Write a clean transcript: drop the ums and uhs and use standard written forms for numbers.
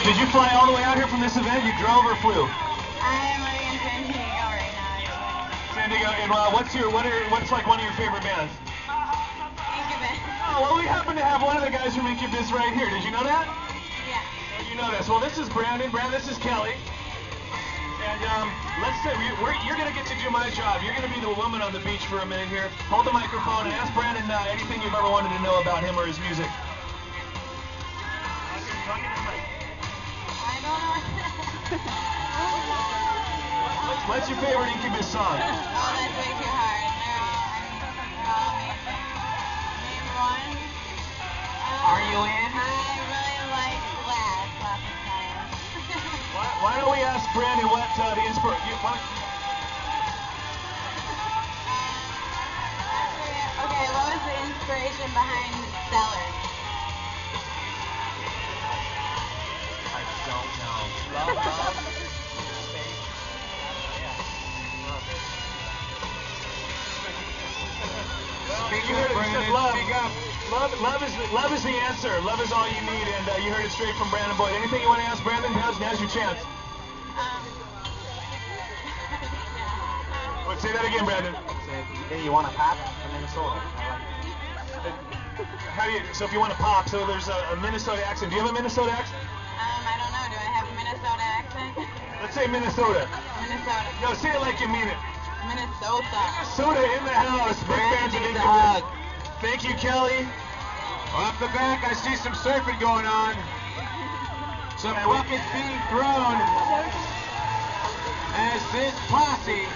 Did you fly all the way out here from this event? You drove or flew? I am living in San Diego right now. San Diego. And what's like one of your favorite bands? Incubus. Oh, well, we happen to have one of the guys from Incubus right here. Did you know that? Yeah. Oh, you know this. Well, this is Brandon. This is Kelly. And let's say you're going to get to do my job. You're going to be the woman on the beach for a minute here. Hold the microphone and ask Brandon anything you've ever wanted to know about him or his music. I don't know. What's your favorite Incubus song? Oh, that's way too hard. They're all amazing. Name one. Are you in? I really like Glass lots of times. Why don't we ask Brandon what the inspiration? Okay, what was the inspiration behind Stellar? I don't know. Love. Space. Speak up, Brandon. Speak up. Love is the answer. Love is all you need, and you heard it straight from Brandon Boyd. Anything you want to ask Brandon? Now's your chance. Say that again, Brandon. Hey, you want to pop from Minnesota? So if you want to pop, so there's a Minnesota accent. Do you have a Minnesota accent? I don't know. Do I have a Minnesota accent? Let's say Minnesota. Minnesota. No, say it like you mean it. Minnesota. Minnesota in the house. Big fans of needs a Incubus. hug. Thank you, Kelly. Off the back, I see some surfing going on. Some buckets being thrown as this posse